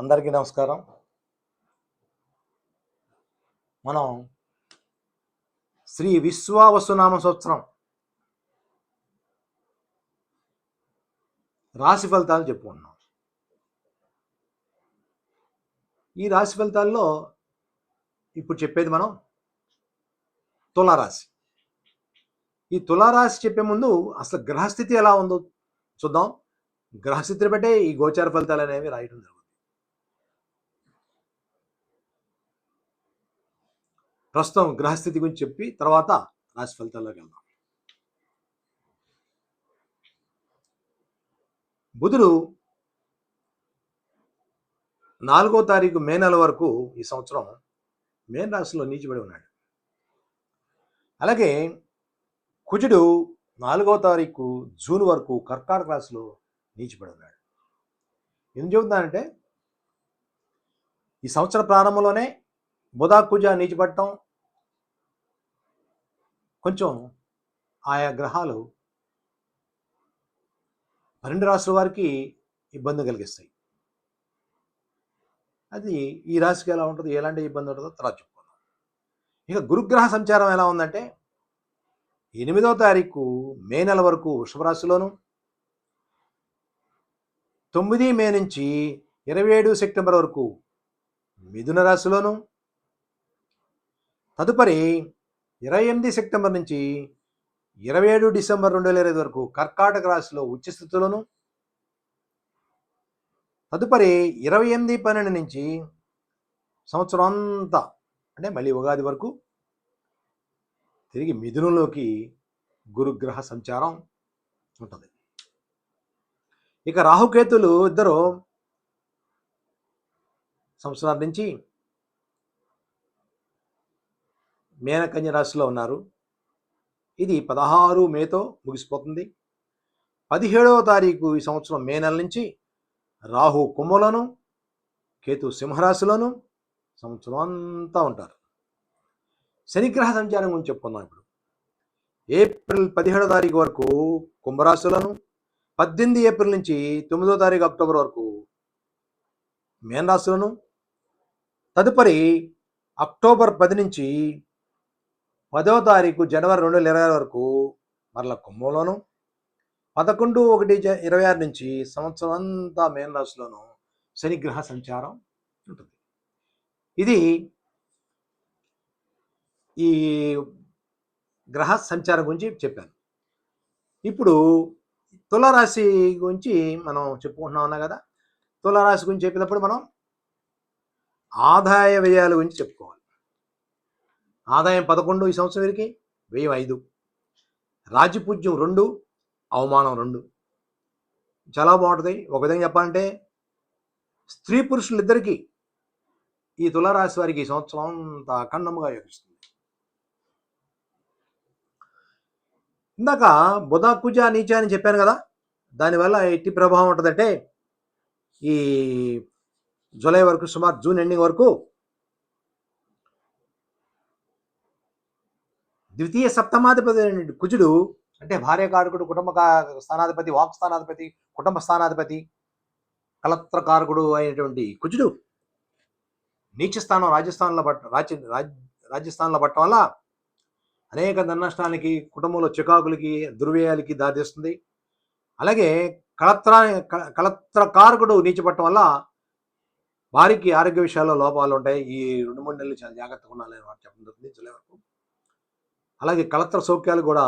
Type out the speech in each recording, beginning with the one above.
అందరికీ నమస్కారం. మనం శ్రీ విశ్వావసునామ సంవత్సరం రాశి ఫలితాలు చెప్పుకుంటున్నాం. ఈ రాశి ఫలితాల్లో ఇప్పుడు చెప్పేది మనం తులారాశి. ఈ తులారాశి చెప్పే ముందు అసలు గ్రహస్థితి ఎలా ఉందో చూద్దాం. గ్రహస్థితిని బట్టే ఈ గోచార ఫలితాలు అనేవి రాయడం జరుగుతుంది. ప్రస్తుతం గ్రహస్థితి గురించి చెప్పి తర్వాత రాశి ఫలితాల్లోకి వెళ్దాం. బుధుడు 4వ తారీఖు మే నెల వరకు ఈ సంవత్సరం మేన రాశిలో నీచిపడి ఉన్నాడు. అలాగే కుజుడు 4వ తారీఖు జూన్ వరకు కర్కాటక రాశిలో నీచిపడి ఉన్నాడు. ఏం చెబుతున్నానంటే ఈ సంవత్సర ప్రారంభంలోనే బుధ కుజ నీచిపడటం, కొంచెం ఆయా గ్రహాలు 12 రాశుల వారికి ఇబ్బంది కలిగిస్తాయి. అది ఈ రాశికి ఎలా ఉంటుంది, ఎలాంటి ఇబ్బంది ఉంటుందో తర్వాత చెప్పుకుందాం. ఇక గురుగ్రహ సంచారం ఎలా ఉందంటే 8వ తారీఖు మే నెల వరకు వృషభ రాశిలోను, 9 మే నుంచి 27 సెప్టెంబర్ వరకు మిథున రాశిలోను, తదుపరి 28 సెప్టెంబర్ నుంచి 27 డిసెంబర్ 2025 వరకు కర్కాటక రాశిలో ఉచ్చస్థితిలోను, తదుపరి 28/12 నుంచి సంవత్సరం అంతా అంటే మళ్ళీ ఉగాది వరకు తిరిగి మిథునంలోకి గురుగ్రహ సంచారం ఉంటుంది. ఇక రాహుకేతులు ఇద్దరు సంవత్సరాల నుంచి మేనకన్య రాశిలో ఉన్నారు. ఇది 16 మేతో ముగిసిపోతుంది. 17వ తారీఖు ఈ సంవత్సరం మే నెల నుంచి రాహు కుంభంలోను, కేతు సింహరాశిలోను సంవత్సరం అంతా ఉంటారు. శనిగ్రహ సంచారం గురించి చెప్పుకుందాం. ఇప్పుడు ఏప్రిల్ 17వ తారీఖు వరకు కుంభరాశిలోను, 18 ఏప్రిల్ నుంచి 9వ తారీఖు అక్టోబర్ వరకు మేన రాశిలోను, తదుపరి అక్టోబర్ 10 నుంచి 10వ తారీఖు జనవరి 2026 వరకు మరల కుంభంలోను, 11/1/26 నుంచి సంవత్సరం అంతా మేన రాశిలోను శనిగ్రహ సంచారం ఉంటుంది. ఇది ఈ గ్రహ సంచారం గురించి చెప్పాను. ఇప్పుడు తులారాశి గురించి మనం చెప్పుకుంటున్నాం కదా. తులారాశి గురించి చెప్పినప్పుడు మనం ఆదాయ వ్యయాల గురించి చెప్పుకోవాలి. ఆదాయం 11 ఈ సంవత్సరం వీరికి, వ్యయం 5, రాజ్యపూజ్యం 2, అవమానం 2. చాలా బాగుంటుంది. ఒక విధంగా చెప్పాలంటే స్త్రీ పురుషులిద్దరికీ ఈ తులారాశి వారికి ఈ సంవత్సరం అంతా అఖండముగా యోగిస్తుంది. ఇందాక బుధ కుజ నీచ అని చెప్పాను కదా. దానివల్ల ఎట్టి ప్రభావం ఉంటుందంటే ఈ జూలై వరకు, సుమారు జూన్ ఎండింగ్ వరకు ద్వితీయ సప్తమాధిపతి కుజుడు అంటే భార్యకారకుడు, కుటుంబ స్థానాధిపతి, వాక్ స్థానాధిపతి, కుటుంబ స్థానాధిపతి, కలత్రకారకుడు అయినటువంటి కుజుడు నీచ స్థానం రాజస్థాన్లో రాజస్థాన్లో పట్టడం వల్ల అనేక ధననష్టానికి, కుటుంబంలో చికాకులకి, దుర్వ్యయాలకి దారితీస్తుంది. అలాగే కలత్రకారకుడు నీచపట్టడం వల్ల వారికి ఆరోగ్య విషయాల్లో లోపాలు ఉంటాయి. ఈ 2-3 నెలలు చాలా జాగ్రత్తగా ఉండాలని వారు చెప్పడం జరుగుతుంది జూలై వరకు. అలాగే కలత్ర సౌఖ్యాలు కూడా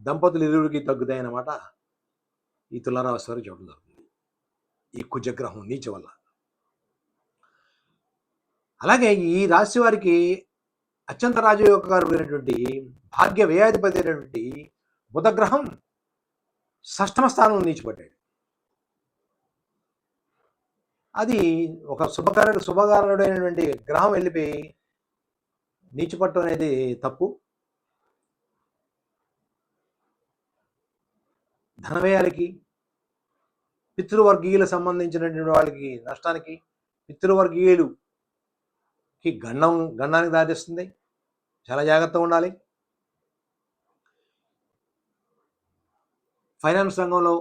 దంపతులు ఇరువురికి తగ్గుతాయి అన్నమాట ఈ తులారాశి వారికి చెప్పడం జరుగుతుంది ఈ కుజగ్రహం నీచ వల్ల. అలాగే ఈ రాశి వారికి అత్యంత రాజయోగకారుడైనటువంటి భాగ్య వ్యయాధిపతి అయినటువంటి బుధగ్రహం 6వ స్థానంలో నీచిపడ్డాడు. అది ఒక శుభకారుడైనటువంటి గ్రహం వెళ్ళిపోయి నీచిపట్టడం అనేది తప్పు. ధనవ్యయాలకి, పితృవర్గీయులకు సంబంధించినటువంటి వాళ్ళకి నష్టానికి, పితృవర్గీయులకి గండానికి దారితీస్తుంది. చాలా జాగ్రత్తగా ఉండాలి. ఫైనాన్స్ రంగంలో,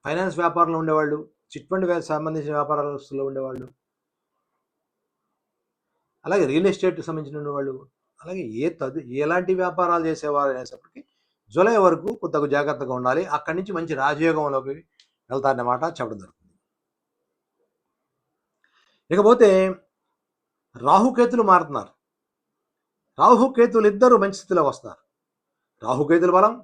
ఫైనాన్స్ వ్యాపారంలో ఉండేవాళ్ళు, చిట్ ఫండ్ సంబంధించిన వ్యాపారాలలో ఉండేవాళ్ళు అలాగే రియల్ ఎస్టేట్కి సంబంధించిన వాళ్ళు, అలాగే ఎలాంటి వ్యాపారాలు చేసేవారు అనేసప్పటికి జూలై వరకు కొద్దిగా జాగ్రత్తగా ఉండాలి. అక్కడి నుంచి మంచి రాజయోగంలోకి వెళ్తారన్నమాట చెప్పడం జరుగుతుంది. ఇకపోతే రాహుకేతులు మారుతున్నారు. రాహుకేతులు ఇద్దరు మంచి స్థితిలోకి వస్తున్నారు. రాహుకేతుల బలం,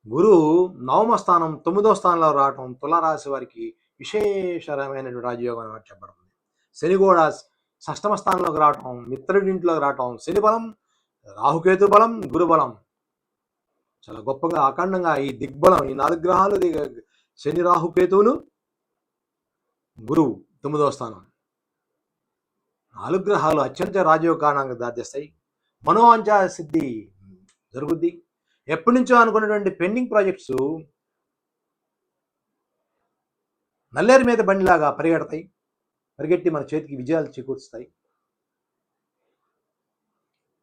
గురువు నవమ స్థానం 9వ స్థానంలో రావటం తులారాశి వారికి విశేషమైనటువంటి రాజయోగం అని చెప్పబడుతుంది. శని కూడా 6వ స్థానంలోకి రావటం, మిత్రుడింట్లోకి రావటం, శని బలం, రాహుకేతు బలం, గురు బలం చాలా గొప్పగా అఖండంగా ఈ దిగ్బలం, ఈ 4 గ్రహాలు, శని రాహుకేతువులు, గురువు 9వ స్థానం, 4 గ్రహాలు అత్యంత రాజయోగ కారణంగా దారితీస్తాయి. మనోవాంఛ సిద్ధి జరుగుద్ది. ఎప్పటి నుంచో అనుకున్నటువంటి పెండింగ్ ప్రాజెక్ట్స్ నల్లేరు మీద బండిలాగా పరిగెట్టి మన చేతికి విజయాలు చేకూరుస్తాయి.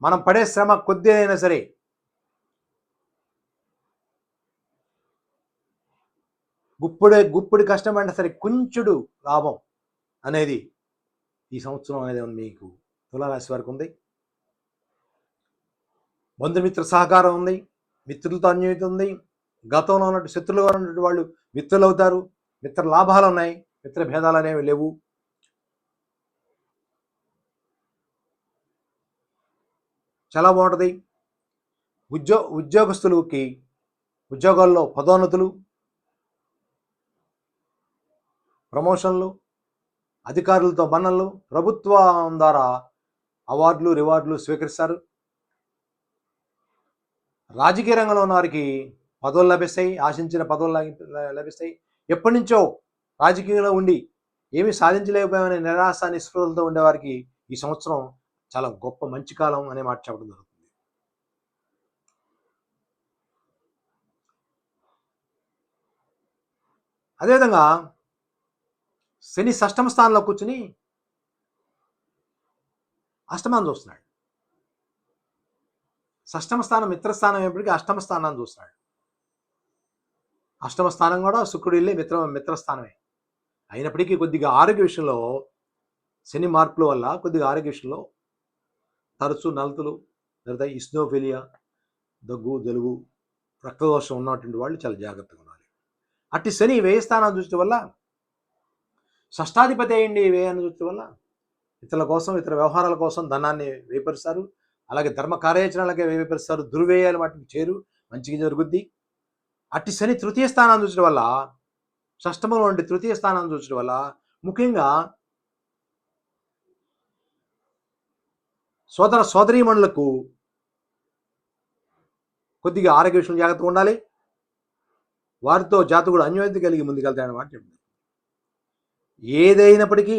మనం పడే శ్రమ కొద్ది అయినా సరే గుప్పుడు కష్టమైనా సరే కుంచుడు లాభం అనేది ఈ సంవత్సరం అనేది మీకు తులారాశి వారికి ఉంది. బంధుమిత్ర సహకారం ఉంది, మిత్రులతో అన్యోన్యత ఉంది. గతంలో ఉన్నట్టు శత్రులుగా ఉన్నటువంటి వాళ్ళు మిత్రులు అవుతారు. మిత్ర లాభాలు ఉన్నాయి, మిత్ర భేదాలు అనేవి లేవు. చాలా బాగుంటుంది. ఉద్యోగస్తులకి ఉద్యోగాల్లో పదోన్నతులు, ప్రమోషన్లు, అధికారులతో మన్ననలు, ప్రభుత్వం ద్వారా అవార్డులు రివార్డులు స్వీకరిస్తారు. రాజకీయ రంగంలో ఉన్న వారికి పదవులు లభిస్తాయి, ఆశించిన పదవులు లభిస్తాయి. ఎప్పటి నుంచో రాజకీయంలో ఉండి ఏమీ సాధించలేకపోయామనే నిరాశ నిస్పృహలతో ఉండేవారికి ఈ సంవత్సరం చాలా గొప్ప మంచి కాలం అనే మాట చెప్పడం జరుగుతుంది. అదేవిధంగా శని 6వ స్థానంలో కూర్చుని అష్టమాన్ని చూస్తున్నాడు. 6వ స్థానం మిత్రస్థానం ఎప్పటికీ 8వ స్థానాన్ని చూస్తున్నాడు. 8వ స్థానం కూడా శుక్రుడు వెళ్ళి మిత్రస్థానమే అయినప్పటికీ కొద్దిగా ఆరోగ్య విషయంలో శని మార్పుల వల్ల కొద్దిగా ఆరోగ్య విషయంలో తరచూ నలతలు జరుగుతాయి. ఇస్నోఫిలియా, దగ్గు, జలుబు, రక్తదోషం ఉన్నటువంటి వాళ్ళు చాలా జాగ్రత్తగా ఉండాలి. అట్టి శని వ్యయ స్థానాన్ని చూసడం వల్ల, షష్టాధిపతి అయ్యండి వ్యయాన్ని చూసడం వల్ల ఇతరుల కోసం, ఇతర వ్యవహారాల కోసం ధనాన్ని వేపరుస్తారు. అలాగే ధర్మ కార్యాచరణలకే వేపరుస్తారు. దుర్వ్యయాలు వాటికి చేరు మంచిగా జరుగుద్ది. అట్టి శని తృతీయ స్థానాన్ని చూసడం వల్ల, షష్టమంలో నుండి తృతీయ స్థానాన్ని చూసడం వల్ల ముఖ్యంగా సోదరీమణులకు కొద్దిగా ఆరోగ్య విషయంలో జాగ్రత్తగా ఉండాలి. వారితో జాతకుడు అన్యోన్యత కలిగి ముందుకెళ్తాడన్నమాట చెప్తుంది. ఏదైనప్పటికీ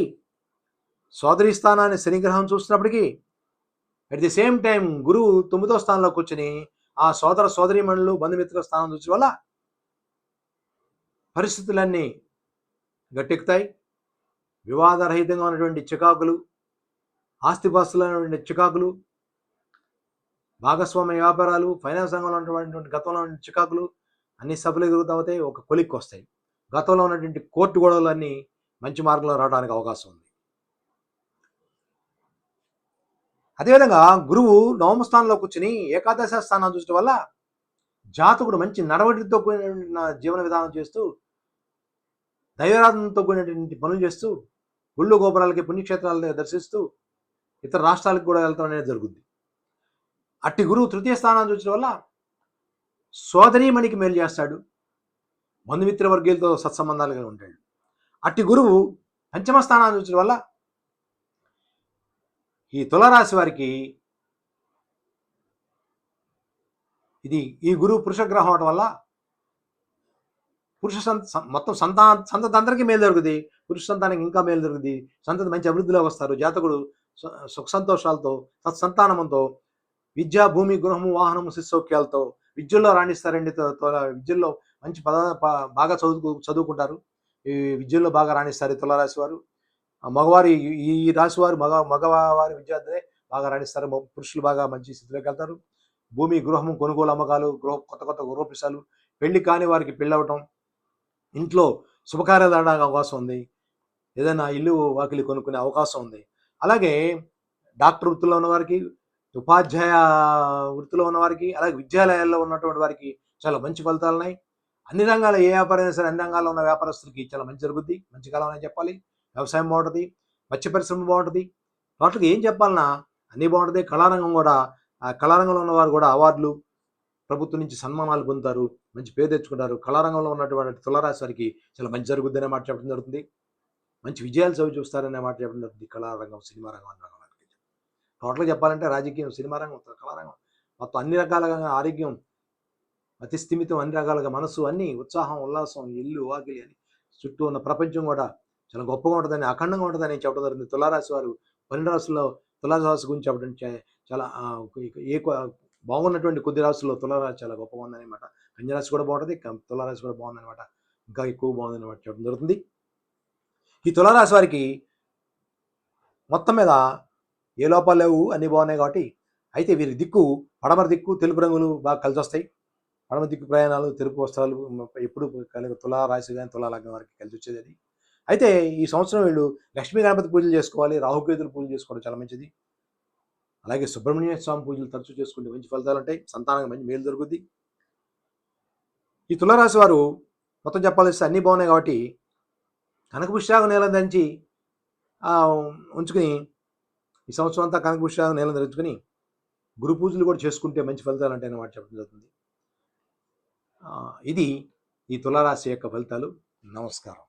సోదరి స్థానాన్ని శనిగ్రహం చూస్తున్నప్పటికీ అట్ ది సేమ్ టైం గురువు 9వ స్థానంలో కూర్చొని ఆ సోదరీమణులు బంధుమిత్రుల స్థానం చూసడం వల్ల పరిస్థితులన్నీ గట్టెక్కుతాయి. వివాదరహితంగా ఉన్నటువంటి చికాకులు, ఆస్తిపాస్తులైనటువంటి చికాకులు, భాగస్వామ్య వ్యాపారాలు, ఫైనాన్స్ రంగంలో ఉన్నటువంటి గతంలో ఉన్న చికాకులు అన్ని సఫలీకృతమవుతాయి. ఒక కొలిక్కి వస్తాయి. గతంలో ఉన్నటువంటి కోర్టు గొడవలన్నీ మంచి మార్గంలో రావడానికి అవకాశం ఉంది. అదేవిధంగా గురువు 9వ స్థానంలో కూర్చుని ఏకాదశ స్థానం చూసడం వల్ల జాతకుడు మంచి నడవడితో కూడిన జీవన విధానం చేస్తూ, దైవారాధనతో కూడినటువంటి పనులు చేస్తూ, గుళ్ళు గోపురాలకి పుణ్యక్షేత్రాలని దర్శిస్తూ ఇతర రాష్ట్రాలకు కూడా వెళ్తాం అనేది జరుగుద్ది. అట్టి గురువు తృతీయ స్థానాన్ని చూసడం వల్ల సోదరీమణికి మేలు చేస్తాడు. బంధుమిత్ర వర్గీయులతో సత్సంబంధాలుగా ఉంటాడు. అట్టి గురువు పంచమ స్థానాన్ని చూసడం వల్ల ఈ తులారాశి వారికి ఈ గురువు పురుష గ్రహం అవడం వల్ల మొత్తం సంతతి అందరికీ మేలు జరుగుతుంది. పురుష సంతానానికి ఇంకా మేలు జరుగుతుంది. సంతతి మంచి అభివృద్ధిలోకి వస్తారు. జాతకుడు సుఖ సంతోషాలతో, సత్సంతానమంతో, విద్యా, భూమి, గృహము, వాహనము, శిశౌక్యాలతో విద్యల్లో రాణిస్తారండి. విద్యల్లో మంచి బాగా చదువుకుంటారు. ఈ విద్యల్లో బాగా రాణిస్తారు తులారాశి వారు. మగవారి ఈ రాశి వారు మగవారి విద్యార్థులే బాగా రాణిస్తారు. పురుషులు బాగా మంచి స్థితిలోకి వెళ్తారు. భూమి, గృహము, కొనుగోలు, అమ్మకాలు, కొత్త గృహప్రవేశాలు, పెళ్లి కాని వారికి పెళ్ళవటం, ఇంట్లో శుభకార్యాలు జరగడానికి అవకాశం ఉంది. ఏదైనా ఇల్లు వాకిలి కొనుక్కునే అవకాశం ఉంది. అలాగే డాక్టర్ వృత్తిలో ఉన్నవారికి, ఉపాధ్యాయ వృత్తిలో ఉన్నవారికి, అలాగే విద్యాలయాల్లో ఉన్నటువంటి వారికి చాలా మంచి ఫలితాలున్నాయి. అన్ని రంగాల ఏ వ్యాపారమైనా సరే అన్ని రంగాల్లో ఉన్న వ్యాపారస్తులకి చాలా మంచి జరుగుద్ది. మంచి కాలం అని చెప్పాలి. వ్యవసాయం బాగుంటుంది, మత్స్య పరిశ్రమ బాగుంటుంది. టోటల్‌గా ఏం చెప్పాలన్నా అన్నీ బాగుంటుంది. కళారంగం కూడా ఆ కళారంగంలో ఉన్నవారు కూడా అవార్డులు, ప్రభుత్వం నుంచి సన్మానాలు పొందుతారు. మంచి పేరు తెచ్చుకుంటారు. కళారంగంలో ఉన్నటువంటి తులారాశి వారికి చాలా మంచి జరుగుద్దనే మాట చెప్పడం జరుగుతుంది. మంచి విజయాలు చవి చూస్తారనే మాట చెప్పడం జరుగుతుంది. కళారంగం, సినిమా రంగం అన్న వారికి. టోటల్‌గా చెప్పాలంటే రాజకీయం, సినిమా రంగం, కళారంగం మొత్తం అన్ని రకాలుగా ఆరోగ్యం, అతి స్థిమితం, అన్ని రకాలుగా మనసు అన్నీ ఉత్సాహం, ఉల్లాసం, ఇల్లు, వాకిలి అని చుట్టూ ఉన్న ప్రపంచం కూడా చాలా గొప్పగా ఉంటుందని, అఖండంగా ఉంటుందని చెప్పడం జరుగుతుంది. తులారాశి వారు 12 రాశుల్లో తులారాశి గురించి చెప్పడం చాలా ఏ బాగున్నటువంటి కొద్ది రాశుల్లో తులారాశి చాలా గొప్పగా ఉందనమాట. కన్యరాశి కూడా బాగుంటుంది, తులారాశి కూడా బాగుందనమాట. ఇంకా ఎక్కువ బాగుందనమాట చెప్పడం జరుగుతుంది. ఈ తులారాశి వారికి మొత్తం మీద ఏ లోపాలు లేవు, అన్నీ బాగున్నాయి కాబట్టి అయితే వీరి దిక్కు పడమర దిక్కు, తెలుపు రంగులు బాగా కలిసి వస్తాయి. పడమ దిక్కు ప్రయాణాలు, తెలుపు వస్త్రాలు ఎప్పుడు కలిగి తులా రాశి కానీ తులా లగ్నం వారికి కలిసి వచ్చేది అది. అయితే ఈ సంవత్సరం వీళ్ళు లక్ష్మీ గణపతి పూజలు చేసుకోవాలి, రాహుకేతులు పూజలు చేసుకోవడం చాలా మంచిది. అలాగే సుబ్రహ్మణ్య స్వామి పూజలు తరచూ చేసుకుంటే మంచి ఫలితాలు ఉంటాయి. సంతానానికి మంచి మేలు జరుగుద్ది. ఈ తులారాశి వారు మొత్తం చెప్పాల్సి అన్నీ బాగున్నాయి కాబట్టి కనకపుష్యాగం నీలం ధరించి ఉంచుకుని ఈ సంవత్సరం అంతా కనకపుష్యాగం నీలం ధరించుకుని గురు పూజలు కూడా చేసుకుంటే మంచి ఫలితాలు ఉంటాయని మాట చెప్పడం జరుగుతుంది. ఇది ఈ తులారాశి యొక్క ఫలితాలు. నమస్కారం.